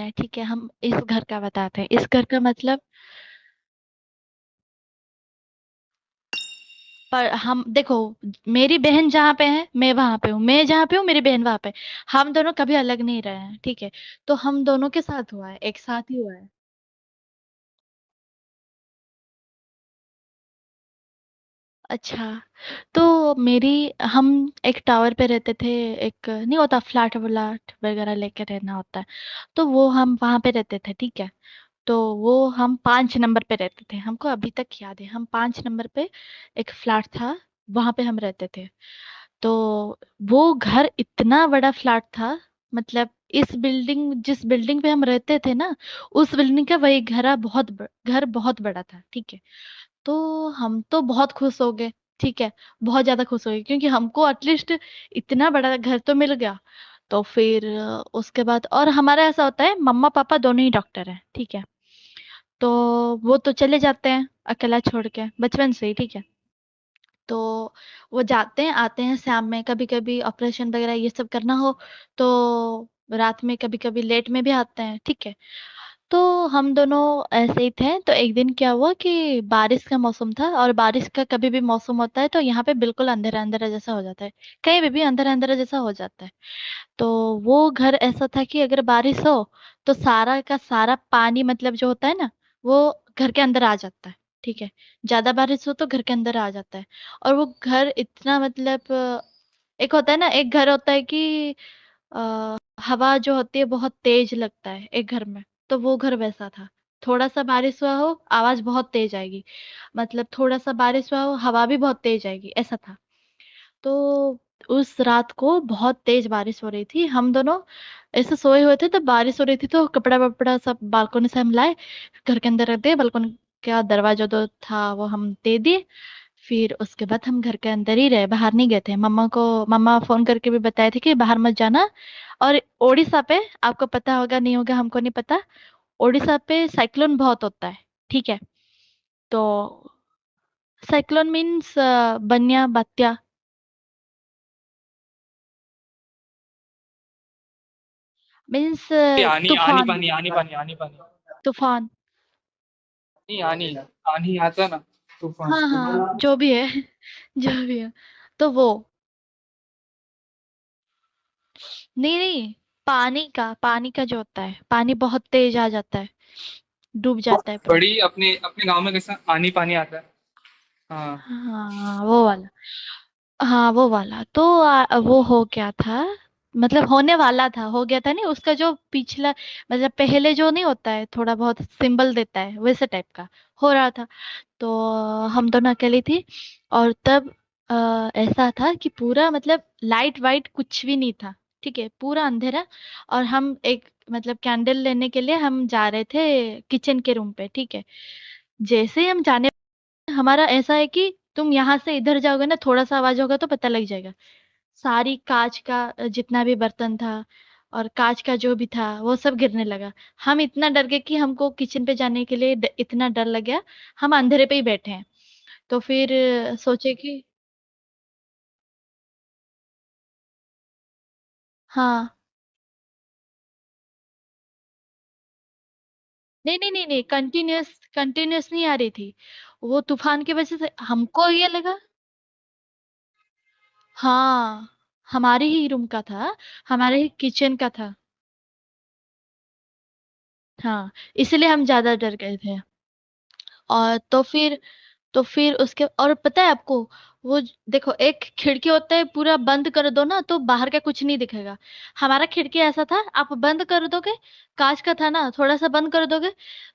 है, ठीक है, हम इस घर का बताते हैं। इस घर का मतलब, पर हम देखो, मेरी बहन जहाँ पे है मैं वहां पे हूँ, मैं जहाँ पे हूँ मेरी बहन वहां पे। हम दोनों कभी अलग नहीं रहे हैं, ठीक है। तो हम दोनों के साथ हुआ है, एक साथ ही हुआ है। अच्छा, तो मेरी हम एक टावर पे रहते थे। एक नहीं होता, फ्लैट व्लाट वगैरह लेके रहना होता है, तो वो हम वहां पे रहते थे, ठीक है। तो वो हम 5 नंबर पे रहते थे, हमको अभी तक याद है, हम 5 नंबर पे एक फ्लैट था, वहां पे हम रहते थे। तो वो घर इतना बड़ा फ्लैट था, मतलब इस बिल्डिंग, जिस बिल्डिंग पे हम रहते थे ना, उस बिल्डिंग का वही घर बहुत बड़ा था, ठीक है। तो हम तो बहुत खुश हो गए, ठीक है, बहुत ज्यादा खुश हो गए, क्योंकि हमको एटलीस्ट इतना बड़ा घर तो मिल गया। तो फिर उसके बाद, और हमारा ऐसा होता है, मम्मा पापा दोनों ही डॉक्टर हैं, ठीक है। तो वो तो चले जाते हैं अकेला छोड़ के बचपन से ही, ठीक है। तो वो जाते हैं आते हैं शाम में, कभी कभी ऑपरेशन वगैरह ये सब करना हो तो रात में, कभी कभी लेट में भी आते हैं, ठीक है। तो हम दोनों ऐसे ही थे, तो एक दिन क्या हुआ कि बारिश का मौसम था, और बारिश का कभी भी मौसम होता है तो यहाँ पे बिल्कुल अंधेरा अंधेरा जैसा हो जाता है, कहीं पे भी अंधेरा अंधेरा जैसा हो जाता है। तो वो घर ऐसा था कि अगर बारिश हो तो सारा का सारा पानी, मतलब जो होता है ना, वो घर के अंदर आ जाता है, ठीक है। ज्यादा बारिश हो तो घर के अंदर आ जाता है। और वो घर इतना, मतलब एक होता है ना, एक घर होता है कि हवा जो होती है बहुत तेज लगता है एक घर में, तो वो घर वैसा था। थोड़ा सा बारिश हुआ हो आवाज बहुत तेज आएगी, मतलब थोड़ा सा बारिश हुआ हो हवा भी बहुत तेज आएगी, ऐसा था। तो उस रात को बहुत तेज बारिश हो रही थी, हम दोनों ऐसे सोए हुए थे, तो बारिश हो रही थी, तो कपड़ा वपड़ा सब बालकनी से हम लाए, घर के अंदर रख दिए, बालकनी का दरवाजा जो था वो हम दे दिए। फिर उसके बाद हम घर के अंदर ही रहे, बाहर नहीं गए थे। मम्मा फोन करके भी बताए थे कि बाहर मत जाना। और उड़ीसा पे, आपको पता होगा नहीं होगा हमको नहीं पता, उड़ीसा पे साइक्लोन बहुत होता है, ठीक है। तो साइक्लोन मीन्स बन्या बात्या, मीन्स आनी आनी तूफान। पानी आनी पानी आनी पानी। तूफान। नहीं, आनी आनी आता ना, तूफान। हाँ हाँ, जो भी है जो भी है, तो वो, नहीं नहीं, पानी का जो होता है, पानी बहुत तेज आ जाता है, डूब जाता है पूरा। बड़ी अपने अपने गांव में कैसा आनी पानी आता है। हाँ। हाँ वो वाला। हाँ वो वाला तो वो हो गया था, मतलब होने वाला था, हो गया था नहीं, उसका जो पिछला, मतलब पहले जो नहीं होता है, थोड़ा बहुत सिंबल देता है वैसे टाइप का हो रहा था। तो हम दोनों अकेली थी, और तब ऐसा था कि पूरा, मतलब लाइट वाइट कुछ भी नहीं था, ठीक है, पूरा अंधेरा। और हम एक, मतलब कैंडल लेने के लिए हम जा रहे थे किचन के रूम पे, ठीक है। जैसे ही हम जाने, हमारा ऐसा है कि तुम यहाँ से इधर जाओगे ना, थोड़ा सा आवाज होगा तो पता लग जाएगा। सारी कांच का जितना भी बर्तन था और कांच का जो भी था वो सब गिरने लगा। हम इतना डर गए कि हमको किचन पे जाने के लिए इतना डर लग गया, हम अंधेरे पे ही बैठे हैं। तो फिर सोचे कि, हाँ, नहीं नहीं नहीं नहीं, कंटिन्यूअस कंटिन्यूअस नहीं आ रही थी, वो तूफान की वजह से हमको ये लगा। हाँ, हमारे ही रूम का था, हमारे ही किचन का था। हाँ, इसलिए हम ज्यादा डर गए थे। और तो फिर उसके, और पता है आपको, देखो, एक खिड़की होता है, पूरा बंद कर दो ना तो बाहर का कुछ नहीं दिखेगा। हमारा खिड़की ऐसा था, आप बंद कर दोगे, कांच का था ना, थोड़ा सा बंद कर दोगे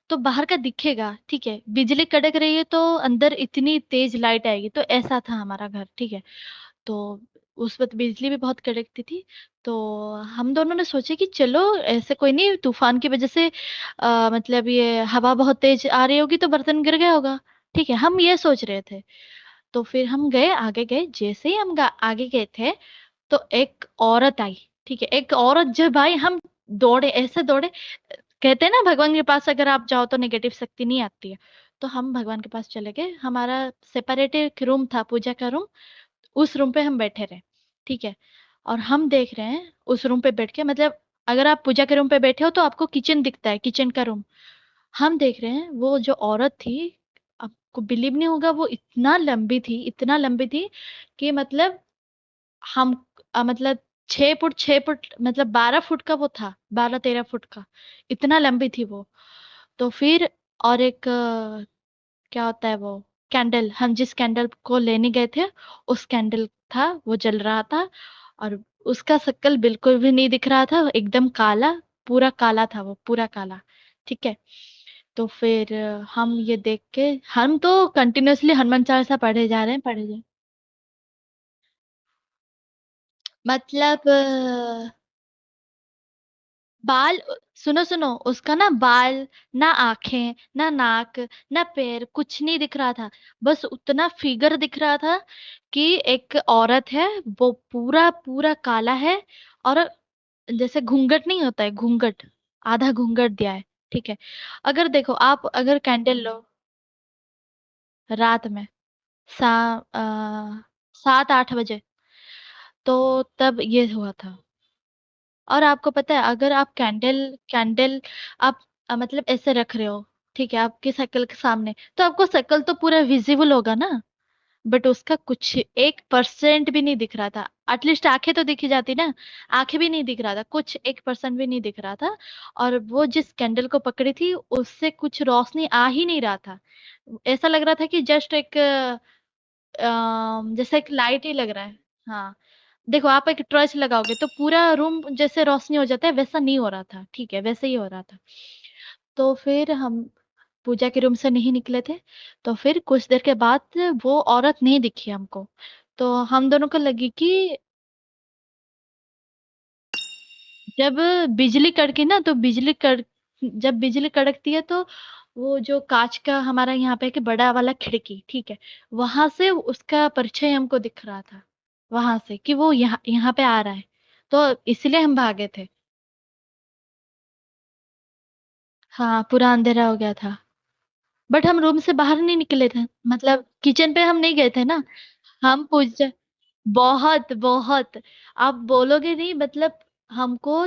तो बाहर का दिखेगा, ठीक है। बिजली कड़क रही है तो अंदर इतनी तेज लाइट आएगी, तो ऐसा था हमारा घर, ठीक है। तो उस वक्त बिजली भी बहुत कड़कती थी। तो हम दोनों ने सोचे कि चलो, ऐसे कोई नहीं, तूफान की वजह से मतलब ये हवा बहुत तेज आ रही होगी तो बर्तन गिर गया होगा, ठीक है, हम ये सोच रहे थे। तो फिर हम गए, आगे गए, जैसे ही हम आगे गए थे तो एक औरत आई, ठीक है, एक औरत जब आई, हम दौड़े, ऐसे दौड़े। कहते हैं ना, भगवान के पास अगर आप जाओ तो नेगेटिव शक्ति नहीं आती है। तो हम भगवान के पास चले गए, हमारा सेपरेट एक रूम था, पूजा का रूम, उस रूम पे हम बैठे रहे, ठीक है। और हम देख रहे हैं उस रूम पे बैठ के, मतलब अगर आप पूजा के रूम पे बैठे हो तो आपको किचन दिखता है, किचन का रूम। हम देख रहे हैं वो जो औरत थी, आपको बिलीव नहीं होगा, वो इतना लंबी थी, इतना लंबी थी कि मतलब हम मतलब 6 फुट 6 फुट, मतलब 12 फुट का वो था, 12 13 फुट का, इतना लंबी थी वो। तो फिर और एक क्या होता है वो, कैंडल, हम जिस कैंडल को लेने गए थे उस कैंडल था, वो जल रहा था। और उसका शक्ल बिल्कुल भी नहीं दिख रहा था, एकदम काला, पूरा काला था वो, पूरा काला। ठीक है। तो फिर हम ये देख के, हम तो कंटिन्यूअसली हनुमान चालीसा पढ़े जा रहे हैं, पढ़े जा, मतलब बाल, सुनो सुनो, उसका ना बाल, ना आंखें, ना नाक, ना पैर, कुछ नहीं दिख रहा था। बस उतना फिगर दिख रहा था कि एक औरत है, वो पूरा पूरा काला है। और जैसे घूंघट नहीं होता है, घूंघट, आधा घूंघट दिया है। ठीक है। अगर देखो आप, अगर कैंडल लो रात में, सा 7 8 बजे, तो तब ये हुआ था। और आपको पता है, अगर आप कैंडल कैंडल आप मतलब ऐसे रख रहे हो, ठीक है, आपकी शक्ल के सामने, तो आपको शक्ल तो पूरा विजिबल होगा ना। बट उसका कुछ 1% भी नहीं दिख रहा था। एटलीस्ट आंखें तो दिखी जाती ना, आंखें भी नहीं दिख रहा था, कुछ 1% भी नहीं दिख रहा था। और वो जिस कैंडल को पकड़ी थी उससे कुछ रोशनी आ ही नहीं रहा था। ऐसा लग रहा था कि जस्ट एक जैसे एक लाइट ही लग रहा है। हाँ, देखो आप एक टॉर्च लगाओगे तो पूरा रूम जैसे रोशनी हो जाता है, वैसा नहीं हो रहा था, ठीक है, वैसे ही हो रहा था। तो फिर हम पूजा के रूम से नहीं निकले थे। तो फिर कुछ देर के बाद वो औरत नहीं दिखी हमको। तो हम दोनों को लगी कि जब बिजली कड़की ना, तो जब बिजली कड़कती है तो वो जो कांच का हमारा यहाँ पे कि बड़ा वाला खिड़की, ठीक है, वहां से उसका परिचय हमको दिख रहा था, वहां से कि वो यहाँ यहाँ पे आ रहा है। तो इसलिए हम भागे थे। हाँ, पूरा अंधेरा हो गया था। बट हम रूम से बाहर नहीं निकले थे, मतलब किचन पे हम नहीं गए थे ना। हम पूछ, बहुत बहुत, आप बोलोगे नहीं, मतलब हमको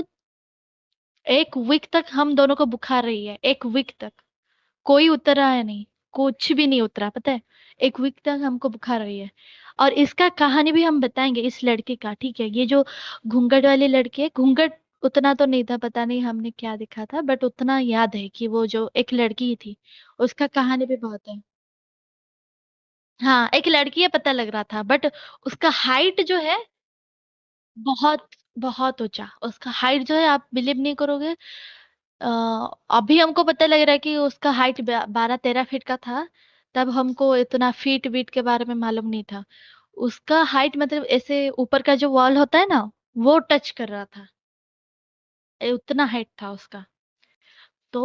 1 वीक तक हम दोनों को बुखार रही है, 1 वीक तक कोई उतरा है नहीं, कुछ भी नहीं उतरा, पता है। 1 वीक तक हमको बुखार रही है। और इसका कहानी भी हम बताएंगे इस लड़के का, ठीक है, ये जो घूंघट वाली लड़की है, घूंघट उतना तो नहीं था, पता नहीं हमने क्या देखा था, बट उतना याद है कि वो जो एक लड़की थी, उसका कहानी भी बहुत है। हाँ, एक लड़की है पता लग रहा था, बट उसका हाइट जो है, बहुत बहुत ऊंचा उसका हाइट जो है, आप बिलीव नहीं करोगे। अ, अभी हमको पता लग रहा है कि उसका हाइट 12 13 फीट का था। तब हमको इतना फीट वीट के बारे में मालूम नहीं था। उसका हाइट मतलब ऐसे ऊपर का जो वॉल होता है ना, वो टच कर रहा था, उतना हाइट था उसका। तो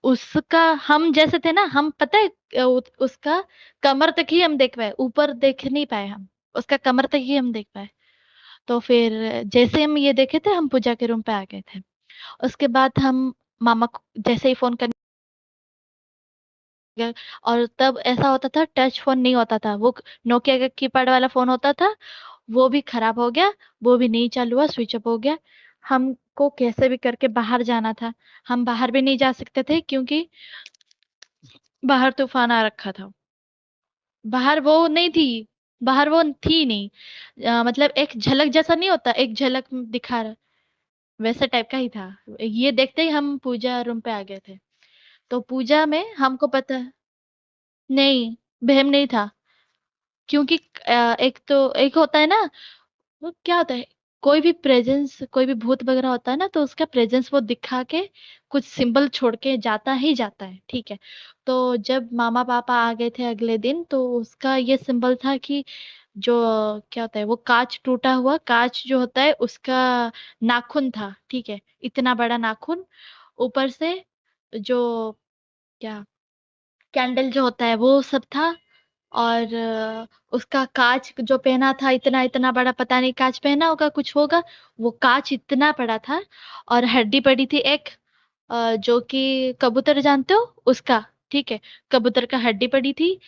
उसका, हम जैसे थे ना, हम पता है उसका कमर तक ही हम देख पाए, ऊपर देख नहीं पाए हम, उसका कमर तक ही हम देख पाए। तो फिर जैसे हम ये देखे थे, हम पूजा के रूम पे आ गए थे। उसके बाद हम मामा को जैसे ही फोन करने गए, और तब ऐसा होता था, टच फोन नहीं होता था, वो नोकिया का कीपैड वाला फोन होता था, वो भी खराब हो गया, वो भी नहीं चालू हुआ, स्विच ऑफ हो गया। हमको कैसे भी करके बाहर जाना था। हम बाहर भी नहीं जा सकते थे क्योंकि बाहर तूफान आ रखा था। बाहर वो नहीं थी, बाहर वो थी नहीं। मतलब एक झलक जैसा नहीं होता, एक झलक दिखा रहा, वैसे टाइप का ही था। ये देखते ही हम पूजा रूम पे आ गए थे। तो पूजा में हमको पता, नहीं, बहम नहीं था। क्योंकि एक तो एक होता है ना, वो क्या होता है, कोई भी प्रेजेंस, कोई भी भूत वगैरह होता है ना, तो उसका प्रेजेंस वो दिखा के कुछ सिंबल छोड़ के जाता ही जाता है, ठीक है। तो जब मामा पापा आ गए थे अगले दिन, तो उसका ये सिंबल था कि जो क्या होता है, वो कांच, टूटा हुआ कांच जो होता है उसका नाखून था, ठीक है, इतना बड़ा नाखून, ऊपर से जो क्या, कैंडल जो होता है वो सब था। और उसका कांच जो पहना था, इतना इतना बड़ा, पता नहीं कांच पहना होगा, कुछ होगा। वो कांच इतना बड़ा था। और हड्डी पड़ी थी एक, जो कि कबूतर जानते हो उसका, ठीक है, कबूतर का हड्डी पड़ी थी।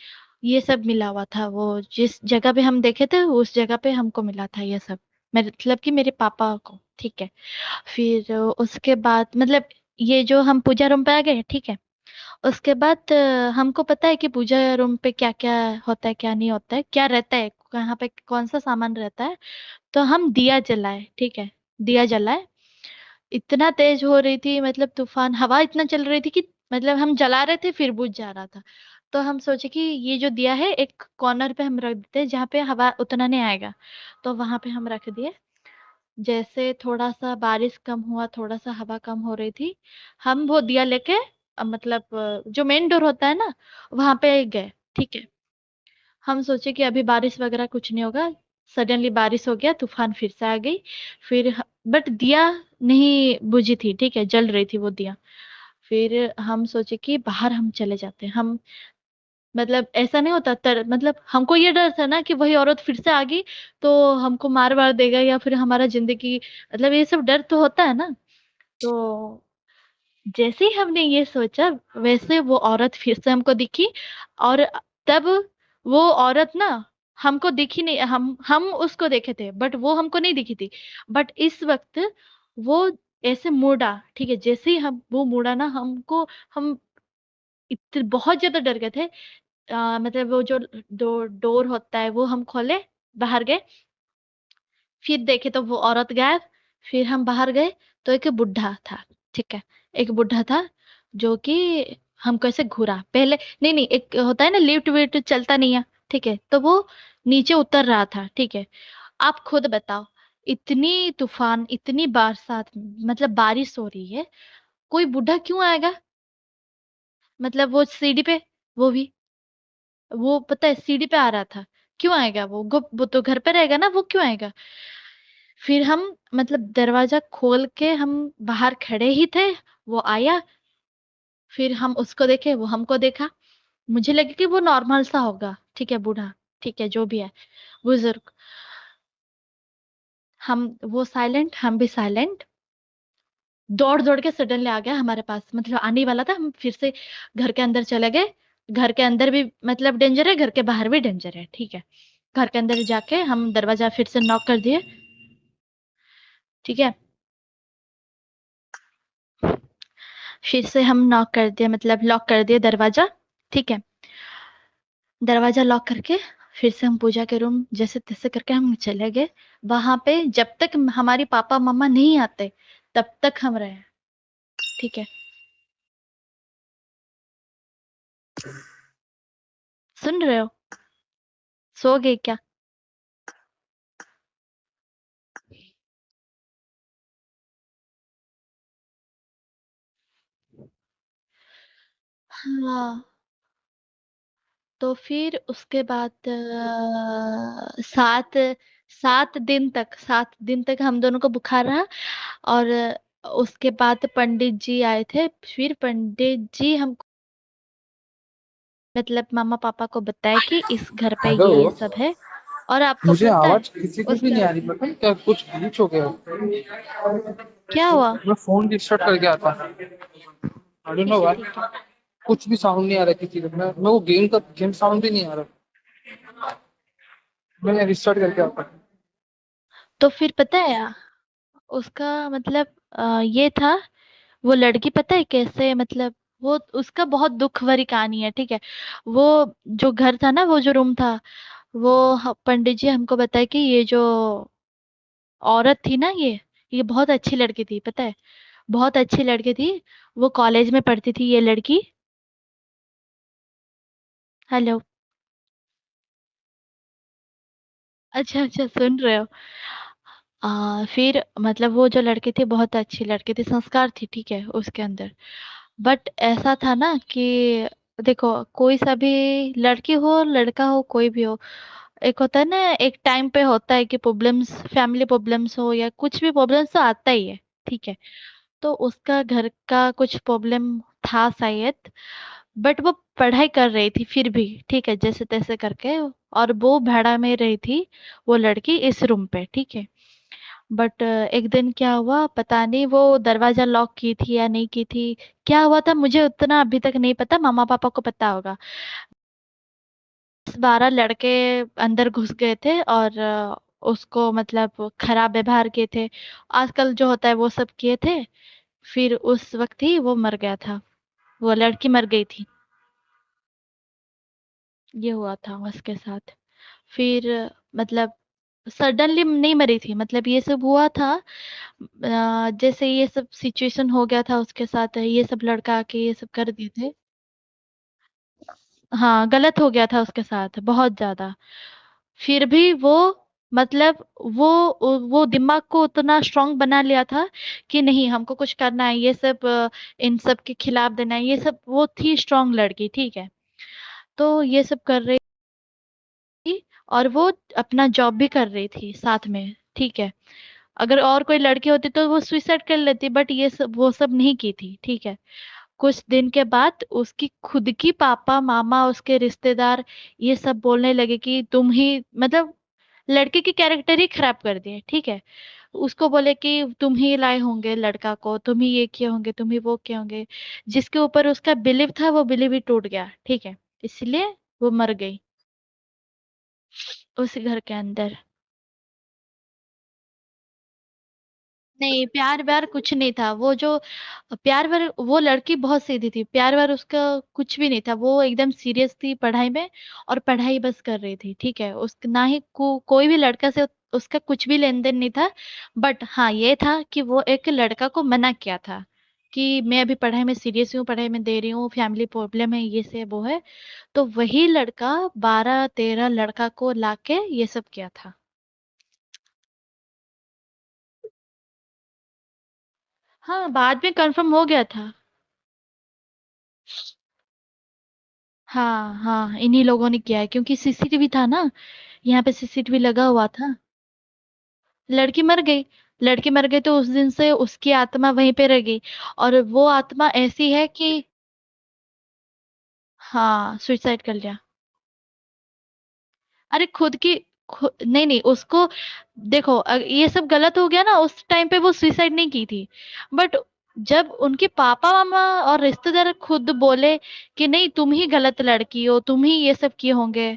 ये सब मिला हुआ था, वो जिस जगह पे हम देखे थे उस जगह पे हमको मिला था ये सब, मतलब कि मेरे पापा को। ठीक है। फिर उसके बाद मतलब ये जो हम पूजा रूम पे आ गए, ठीक है। उसके बाद हमको पता है कि पूजा रूम पे क्या क्या होता है, क्या नहीं होता है, क्या रहता है, कहाँ पे कौन सा सामान रहता है। तो हम दिया जलाए, ठीक है। दिया जलाए। इतना तेज हो रही थी, मतलब तूफान हवा इतना चल रही थी कि मतलब हम जला रहे थे फिर बुझ जा रहा था। तो हम सोचे कि ये जो दिया है एक कॉर्नर पे हम रख देते हैं जहाँ पे हवा उतना नहीं आएगा। तो वहां पे हम रख दिए। जैसे थोड़ा सा बारिश कम हुआ, थोड़ा सा हवा कम हो रही थी, हम वो दिया लेके मतलब जो मेन डोर होता है ना, वहां पे गए, ठीक है। हम सोचे कि अभी बारिश वगैरह कुछ नहीं होगा। सडनली बारिश हो गया, तूफान फिर से आ गई। बट दिया नहीं बुझी थी, ठीक है, जल रही थी वो दिया। फिर हम सोचे कि बाहर हम चले जाते हैं। हम मतलब ऐसा नहीं होता मतलब हमको ये डर था ना कि वही औरत फिर से आ गई तो हमको मार वार देगा, या फिर हमारा जिंदगी, मतलब ये सब डर तो होता है ना। तो जैसे ही हमने ये सोचा, वैसे वो औरत फिर से हमको दिखी। और तब वो औरत ना हमको दिखी नहीं, हम उसको देखे थे बट वो हमको नहीं दिखी थी। बट इस वक्त वो ऐसे मुड़ा, ठीक है, जैसे ही हम वो मुड़ा ना हमको, हम बहुत ज्यादा डर गए थे। मतलब वो जो डोर होता है वो हम खोले, बाहर गए, फिर देखे तो वो औरत गायब। फिर हम बाहर गए तो एक बुढ़ा था, ठीक है। एक बुढ़ा था जो कि हमको ऐसे घूरा पहले। नहीं नहीं, एक होता है ना लिफ्ट विफ्ट चलता नहीं है, ठीक है, तो वो नीचे उतर रहा था, ठीक है। आप खुद बताओ, इतनी तूफान, इतनी बरसात, मतलब बारिश हो रही है, कोई बूढ़ा क्यों आएगा? मतलब वो सीढ़ी पे, वो भी, वो पता है सीढ़ी पे आ रहा था, क्यों आएगा वो तो घर पे रहेगा ना, वो क्यों आएगा? फिर हम मतलब दरवाजा खोल के हम बाहर खड़े ही थे, वो आया। फिर हम उसको देखे, वो हमको देखा। मुझे लगे कि वो नॉर्मल सा होगा, ठीक है, बूढ़ा, ठीक है, जो भी है, बुजुर्ग। हम वो साइलेंट, हम भी साइलेंट। दौड़ दौड़ के सडनली आ गया हमारे पास, मतलब आने ही वाला था। हम फिर से घर के अंदर चले गए। घर के अंदर भी मतलब डेंजर है, घर के बाहर भी डेंजर है, ठीक है। घर के अंदर जाके हम दरवाजा फिर से नॉक कर दिए, ठीक है। फिर से हम नॉक कर दिए, मतलब लॉक कर दिए दरवाजा, ठीक है। दरवाजा लॉक करके फिर से हम पूजा के रूम जैसे तैसे करके हम चले गए। वहां पे जब तक हमारी पापा मम्मा नहीं आते तब तक हम रहे, ठीक है। सुन रहे हो? सो गए क्या? हाँ। तो फिर उसके बाद 7 दिन तक हम दोनों को बुखार रहा। और उसके बाद पंडित जी आए थे। फिर पंडित जी हम मतलब मामा पापा को बताया कि इस घर पे हेलो। ये सब है। और आपको मुझे पता है आवाज किसी की उस भी नहीं घर आ रही, पता है क्या कुछ ग्लिच हो गया। क्या हुआ? मैं फोन रिस्टार्ट करके आता हूँ। आई डोंट नो ठीक है, व्हाई। ठीक है। कुछ भी साउंड नहीं आ रहा किसी का। मैं वो गेम साउंड भी नहीं आ रहा। मैं रिस्टार्ट करके आता हूँ। तो फिर पता है उसका मतलब ये था। वो लड़की पता है कैसे, मतलब वो उसका बहुत दुख भरी कहानी है, ठीक है। वो जो घर था ना, वो जो रूम था, वो पंडित जी हमको बताया कि ये जो औरत थी ना, ये बहुत अच्छी लड़की थी, पता है। बहुत अच्छी लड़की थी। वो कॉलेज में पढ़ती थी ये लड़की। हेलो? अच्छा अच्छा, सुन रहे हो? फिर मतलब वो जो लड़की थी बहुत अच्छी लड़की थी, संस्कार थी, ठीक है, उसके अंदर। बट ऐसा था ना कि देखो, कोई सा भी लड़की हो लड़का हो कोई भी हो, एक होता है ना, एक टाइम पे होता है कि प्रॉब्लम्स, फैमिली प्रॉब्लम्स हो या कुछ भी प्रॉब्लम्स तो आता ही है, ठीक है। तो उसका घर का कुछ प्रॉब्लम था शायद। बट वो पढ़ाई कर रही थी फिर भी, ठीक है, जैसे तैसे करके। और वो भाड़ा में रही थी, वो लड़की इस रूम पे, ठीक है। बट एक दिन क्या हुआ पता नहीं, वो दरवाजा लॉक की थी या नहीं की थी, क्या हुआ था मुझे उतना अभी तक नहीं पता, मामा पापा को पता होगा। 12 लड़के अंदर घुस गए थे और उसको मतलब खराब व्यवहार किए थे, आजकल जो होता है वो सब किए थे। फिर उस वक्त ही वो मर गया था, वो लड़की मर गई थी। ये हुआ था उसके साथ। फिर मतलब सडनली नहीं मरी थी, मतलब ये सब हुआ था। जैसे ये सब सिचुएशन हो गया था उसके साथ, ये सब लड़का आके ये सब कर दिए थे। हाँ, गलत हो गया था उसके साथ बहुत ज्यादा। फिर भी वो मतलब वो दिमाग को उतना स्ट्रांग बना लिया था कि नहीं, हमको कुछ करना है, ये सब इन सब के खिलाफ देना है, ये सब। वो थी स्ट्रांग लड़की, ठीक है। तो ये सब कर रही थी, और वो अपना जॉब भी कर रही थी साथ में, ठीक है। अगर और कोई लड़की होती तो वो सुसाइड कर लेती, बट ये सब वो सब नहीं की थी, ठीक है। कुछ दिन के बाद उसकी खुद की पापा मामा उसके रिश्तेदार ये सब बोलने लगे कि तुम ही मतलब लड़के की कैरेक्टर ही खराब कर दिए, ठीक है। उसको बोले कि तुम ही लाए होंगे लड़का को, तुम ही ये किए होंगे, तुम ही वो किए होंगे। जिसके ऊपर उसका बिलीव था वो बिलीव ही टूट गया, ठीक है। इसलिए वो मर गई उस घर के अंदर। नहीं, प्यार व्यार कुछ नहीं था। वो जो प्यार व्यार, वो लड़की बहुत सीधी थी, प्यार व्यार उसका कुछ भी नहीं था। वो एकदम सीरियस थी पढ़ाई में, और पढ़ाई बस कर रही थी, ठीक है। उस ना ही कोई भी लड़का से उसका कुछ भी लेन देन नहीं था। बट हाँ, ये था कि वो एक लड़का को मना किया था कि मैं अभी पढ़ाई में सीरियस हूँ, पढ़ाई में दे रही हूँ, फैमिली प्रॉब्लम है, ये से वो है। तो वही लड़का 12-13 लड़का को लाके ये सब किया था। हाँ, बाद में कंफर्म हो गया था। हाँ हाँ, इन्हीं लोगों ने किया है, क्योंकि सीसीटीवी था ना, यहाँ पे सीसीटीवी लगा हुआ था। लड़की मर गई। लड़की मर गई तो उस दिन से उसकी आत्मा वहीं पे रह गई। और वो आत्मा ऐसी है कि हाँ, सुसाइड कर लिया। अरे खुद की नहीं नहीं, उसको देखो, ये सब गलत हो गया ना, उस टाइम पे वो सुसाइड नहीं की थी। बट जब उनके पापा मामा और रिश्तेदार खुद बोले कि नहीं, तुम ही गलत लड़की हो, तुम ही ये सब किए होंगे,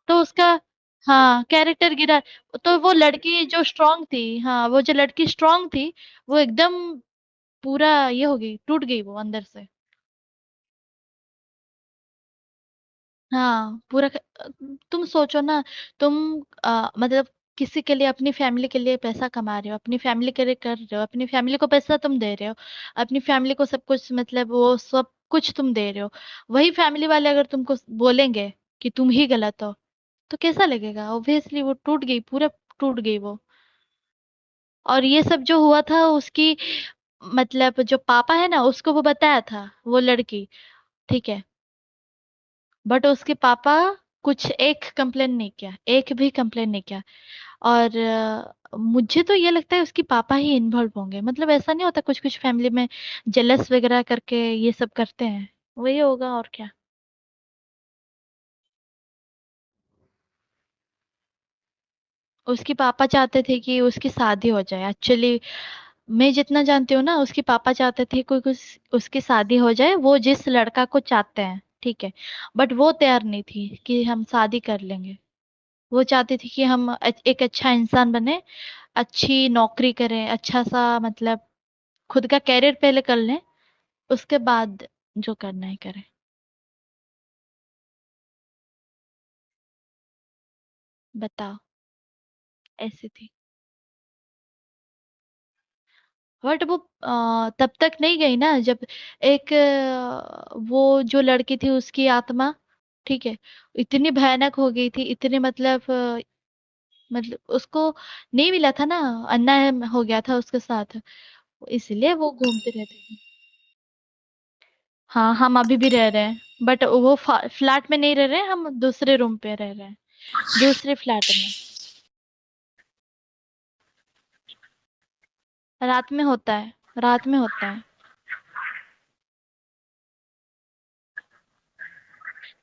तो उसका हाँ कैरेक्टर गिरा। तो वो लड़की जो स्ट्रांग थी, हाँ, वो जो लड़की स्ट्रांग थी, वो एकदम पूरा ये हो गई, टूट गई वो अंदर से। हाँ पूरा तुम सोचो ना, तुम मतलब किसी के लिए, अपनी फैमिली के लिए पैसा कमा रहे हो, अपनी फैमिली के लिए कर रहे हो, अपनी फैमिली को पैसा तुम दे रहे हो, अपनी फैमिली को सब कुछ, मतलब वो सब कुछ तुम दे रहे हो। वही फैमिली वाले अगर तुमको बोलेंगे कि तुम ही गलत हो, तो कैसा लगेगा? ऑब्वियसली वो टूट गई, पूरा टूट गई वो। और ये सब जो हुआ था उसकी, मतलब जो पापा है ना, उसको वो बताया था वो लड़की, ठीक है। बट उसके पापा कुछ एक कंप्लेन नहीं किया, एक भी कंप्लेन नहीं किया। और मुझे तो ये लगता है उसके पापा ही इन्वॉल्व होंगे। मतलब ऐसा नहीं होता, कुछ कुछ फैमिली में जेलस वगैरह करके ये सब करते हैं, वही होगा और क्या। उसके पापा चाहते थे कि उसकी शादी हो जाए एक्चुअली। मैं जितना जानती हूँ ना, उसके पापा चाहते थे कोई कुछ उसकी शादी हो जाए, वो जिस लड़का को चाहते हैं, ठीक है। बट वो तैयार नहीं थी कि हम शादी कर लेंगे। वो चाहती थी कि हम एक अच्छा इंसान बने, अच्छी नौकरी करें, अच्छा सा मतलब खुद का कैरियर पहले कर लें, उसके बाद जो करना है करें। बताओ, ऐसी थी। बट वो तब तक नहीं गई ना, जब एक वो जो लड़की थी उसकी आत्मा, ठीक है, इतनी भयानक हो गई थी, इतनी मतलब मतलब उसको नहीं मिला था ना, अन्याय हो गया था उसके साथ, इसलिए वो घूमते रहते थे। हाँ, हम अभी भी रह रहे हैं, बट वो फ्लैट में नहीं रह रहे हैं, हम दूसरे रूम पे रह रहे हैं, दूसरे फ्लैट में। रात में होता है, रात में होता है।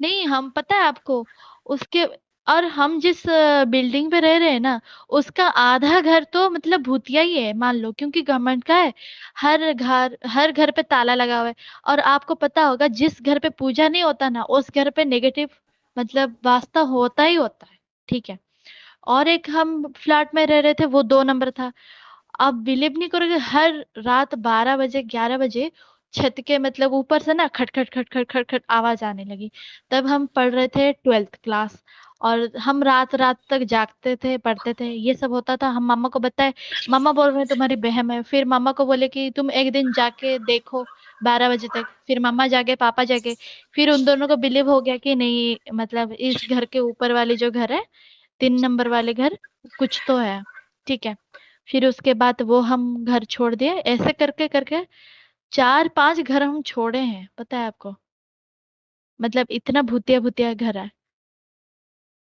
नहीं, हम पता है आपको उसके, और हम जिस बिल्डिंग पे रह रहे हैं ना, उसका आधा घर तो मतलब भूतिया ही है मान लो, क्योंकि गवर्नमेंट का है। हर घर पे ताला लगा हुआ है। और आपको पता होगा, जिस घर पे पूजा नहीं होता ना, उस घर पे नेगेटिव मतलब वास्ता होता ही होता है, ठीक है। और एक हम फ्लैट में रह रहे थे, वो 2 नंबर था। आप बिलीव नहीं करोगे, हर रात 12 बजे 11 बजे छत के मतलब ऊपर से ना खट खट खट खट खट खट आवाज आने लगी। तब हम पढ़ रहे थे 12th क्लास, और हम रात रात तक जागते थे, पढ़ते थे, ये सब होता था। हम मामा को बताए, मामा बोल रहे हैं तुम्हारी बहन है। फिर मामा को बोले कि तुम एक दिन जाके देखो 12 बजे तक। फिर मामा जागे, पापा जागे। फिर उन दोनों को बिलीव हो गया कि नहीं, मतलब इस घर के ऊपर वाले जो घर है, 3 नंबर वाले घर, कुछ तो है। ठीक है। फिर उसके बाद वो हम घर छोड़ दिए, ऐसे करके करके 4 5 घर हम छोड़े हैं, पता है आपको? मतलब इतना भूतिया भूतिया घर है।